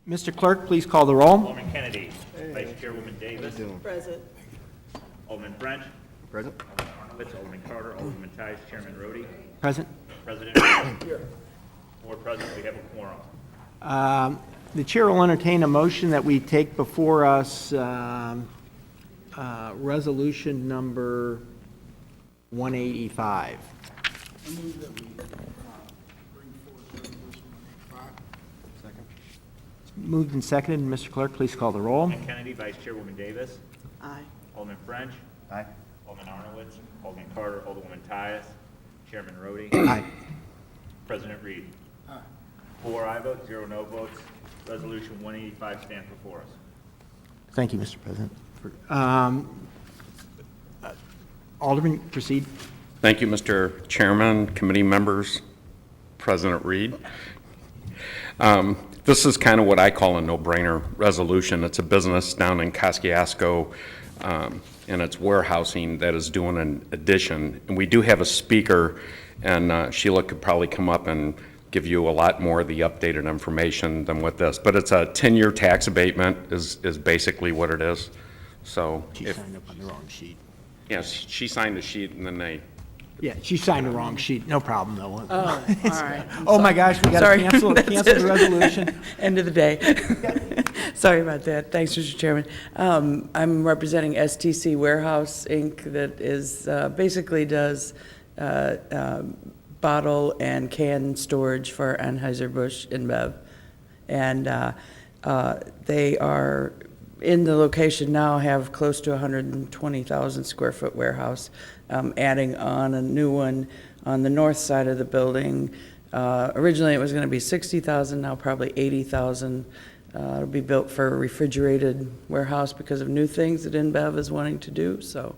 Mr. Clerk, please call the roll. Alderman Kennedy. Vice Chairwoman Davis. Present. Alderman French. Present. Alderman Arnowitz. Alderman Carter. Alderman Tice. Chairman Rhodey. Present. President Reed. Board President, we have a quorum. The chair will entertain a motion that we take before us resolution number 185. I move that we bring forward resolution 185. Second. Moved and seconded. Mr. Clerk, please call the roll. Alderman Kennedy. Vice Chairwoman Davis. Aye. Alderman French. Aye. Alderman Arnowitz. Alderman Carter. Alderwoman Tyus. Chairman Rhodey. Aye. President Reed. Aye. 4 aye votes, 0 no votes. Resolution 185 stands before us. Thank you, Mr. President. Alderman, proceed. Thank you, Mr. Chairman, committee members, President Reed. This is kind of what I call a no-brainer resolution. It's a business down in Kosciuszko, and it's warehousing that is doing an addition. And we do have a speaker, and Sheila could probably come up and give you a lot more of the updated information than with this. But it's a 10-year tax abatement is basically what it is. So She signed up on the wrong sheet. yes, she signed a sheet and then they, Yeah, she signed the wrong sheet. No problem, though. Oh, all right. Oh, my gosh, we got to Sorry. cancel That's the resolution. End of the day. Sorry about that. Thanks, Mr. Chairman. I'm representing STC Warehouse, Inc., that is, basically does bottle and can storage for Anheuser-Busch InBev. And they are in the location now, have close to 120,000 square foot warehouse, adding on a new one on the north side of the building. Originally, it was going to be 60,000, now probably 80,000. It'll be built for a refrigerated warehouse because of new things that InBev is wanting to do. So,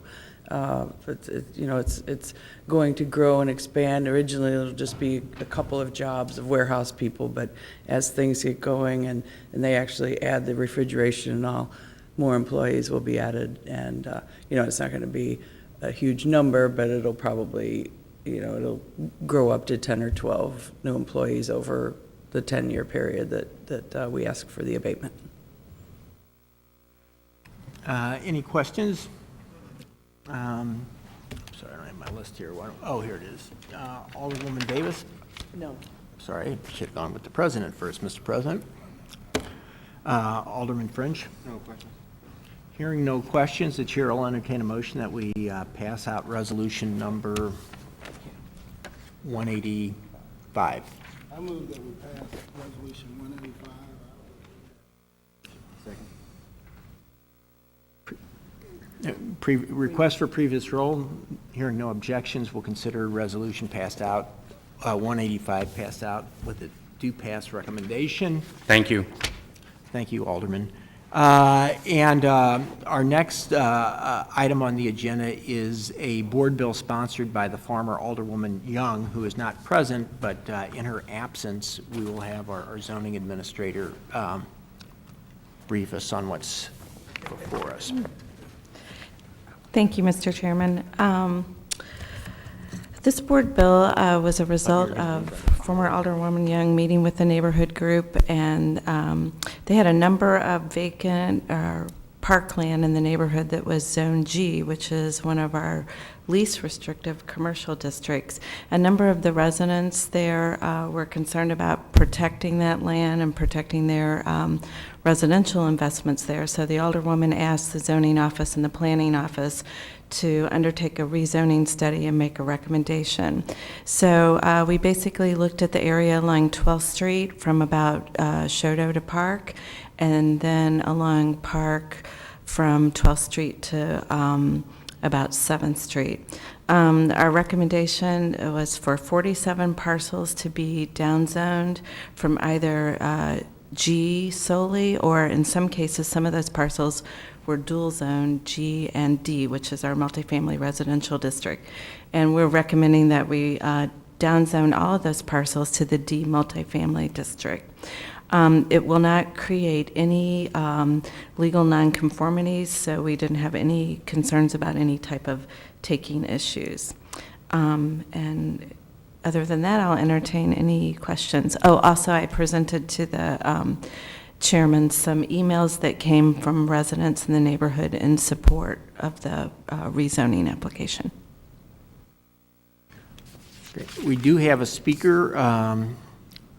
it's going to grow and expand. Originally, it'll just be a couple of jobs of warehouse people, but as things get going and they actually add the refrigeration and all, more employees will be added. And, it's not going to be a huge number, but it'll probably, it'll grow up to 10 or 12 new employees over the 10-year period that we ask for the abatement. Any questions? Sorry, I don't have my list here. Oh, here it is. Alderwoman Davis? No. Sorry, should have gone with the president first, Mr. President. Alderman French? No questions. Hearing no questions, the chair will entertain a motion that we pass out resolution number 185. I move that we pass resolution 185. Second. Request for previous roll. Hearing no objections, we'll consider resolution passed out, 185 passed out with a do pass recommendation. thank you. Thank you, Alderman. And our next item on the agenda is a board bill sponsored by the former Alderwoman Young, who is not present, but in her absence, we will have our zoning administrator brief us on what's before us. Thank you, Mr. Chairman. This board bill was a result of former Alderwoman Young meeting with the neighborhood group, and they had a number of vacant parkland in the neighborhood that was Zone G, which is one of our least restrictive commercial districts. A number of the residents there were concerned about protecting that land and protecting their residential investments there. So the Alderwoman asked the zoning office and the planning office to undertake a rezoning study and make a recommendation. So we basically looked at the area along 12th Street from about Shodo to Park, and then along Park from 12th Street to about 7th Street. Our recommendation was for 47 parcels to be downzoned from either G solely, or in some cases, some of those parcels were dual zone G and D, which is our multifamily residential district. And we're recommending that we downzone all of those parcels to the D multifamily district. It will not create any legal nonconformities, so we didn't have any concerns about any type of taking issues. And other than that, I'll entertain any questions. Oh, also, I presented to Chairman some emails that came from residents in the neighborhood in support of the rezoning application. We do have a speaker,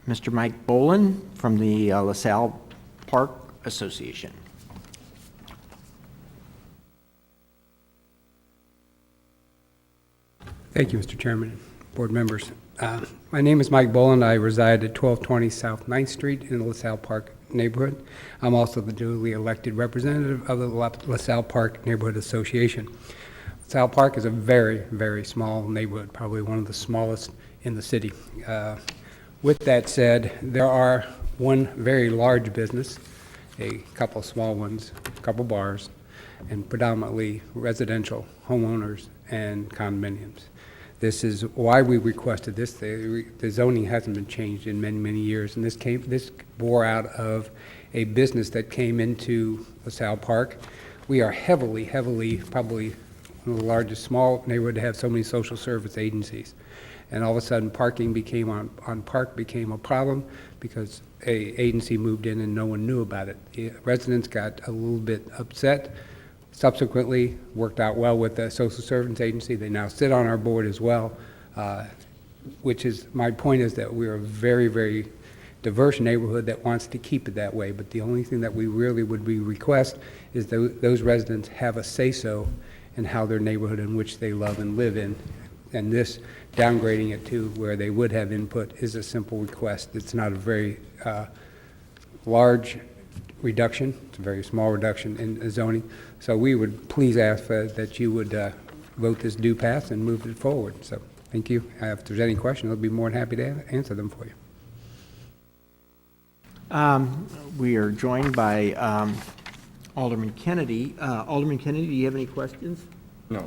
Mr. Mike Bolin from the LaSalle Park Association. Thank you, Mr. Chairman, board members. My name is Mike Boland. I reside at 1220 South 9th Street in the LaSalle Park neighborhood. I'm also the duly elected representative of the LaSalle Park Neighborhood Association. LaSalle Park is a very, very small neighborhood, probably one of the smallest in the city. With that said, there are one very large business, a couple small ones, a couple bars, and predominantly residential homeowners and condominiums. This is why we requested this. The zoning hasn't been changed in many, many years, and this bore out of a business that came into LaSalle Park. We are heavily, probably one of the largest small neighborhood to have so many social service agencies. And all of a sudden, parking became on Park became a problem because a agency moved in and no one knew about it. The residents got a little bit upset. Subsequently, worked out well with the social service agency. They now sit on our board as well, which is, my point is that we're a very, very diverse neighborhood that wants to keep it that way. But the only thing that we really would request is that those residents have a say-so in how their neighborhood in which they love and live in. And this, downgrading it to where they would have input, is a simple request. It's not a very large reduction. It's a very small reduction in zoning. So we would please ask that you would vote this due pass and move it forward. So thank you. If there's any questions, I'll be more than happy to answer them for you. We are joined by Alderman Kennedy. Alderman Kennedy, do you have any questions? No.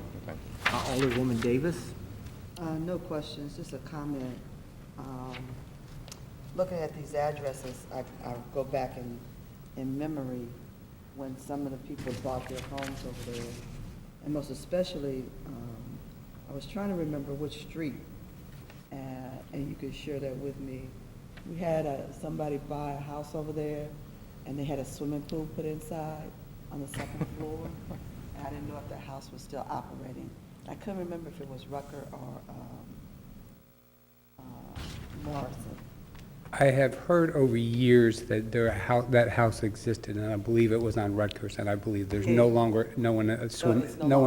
Alderwoman Davis? No questions, just a comment. Looking at these addresses, I go back in memory when some of the people bought their homes over there, and most especially, I was trying to remember which street, and you could share that with me. We had somebody buy a house over there, and they had a swimming pool put inside on the second floor, and I didn't know if the house was still operating. I couldn't remember if it was Rucker or Morrison. I have heard over years that that house existed, and I believe it was on Rutgers, and I believe there's no longer no one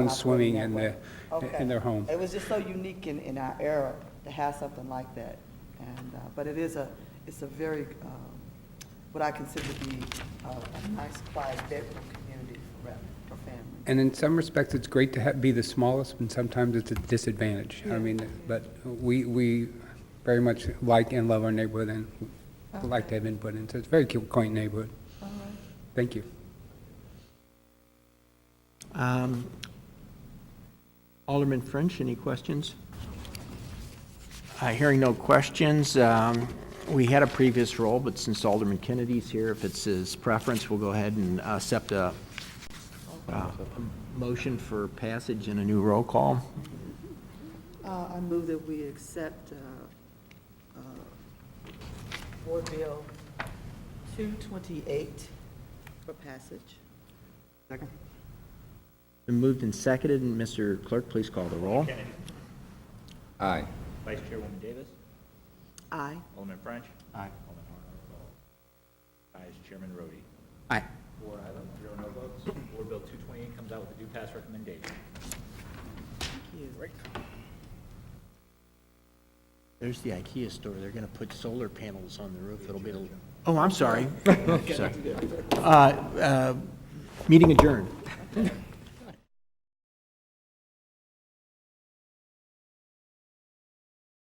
swimming in their home. It was just so unique in our era to have something like that, and but it's a very what I consider to be a nice, quiet bedroom community for families. And in some respects, it's great to be the smallest, and sometimes it's a disadvantage. Yeah. I mean, but we very much like and love our neighborhood, and would like to have input into it. It's a very quaint neighborhood. All right. Thank you. Alderman French, any questions? Hearing no questions, we had a previous roll, but since Alderman Kennedy's here, if it's his preference, we'll go ahead and accept a motion for passage and a new roll call. I move that we accept Board Bill 228 for passage. Second? Been moved and seconded, and Mr. Clerk, please call the roll. Kennedy. Aye. Vice Chairwoman Davis. Aye. Alderman French. Aye. Alderman Harder. Ayes. Chairman Rhodey. Aye. 4 ayes, 0 no votes. Board Bill 228 comes out with a due pass recommendation. Thank you. There's the IKEA store. They're going to put solar panels on the roof. It'll be oh, I'm sorry. Sorry. Meeting adjourned.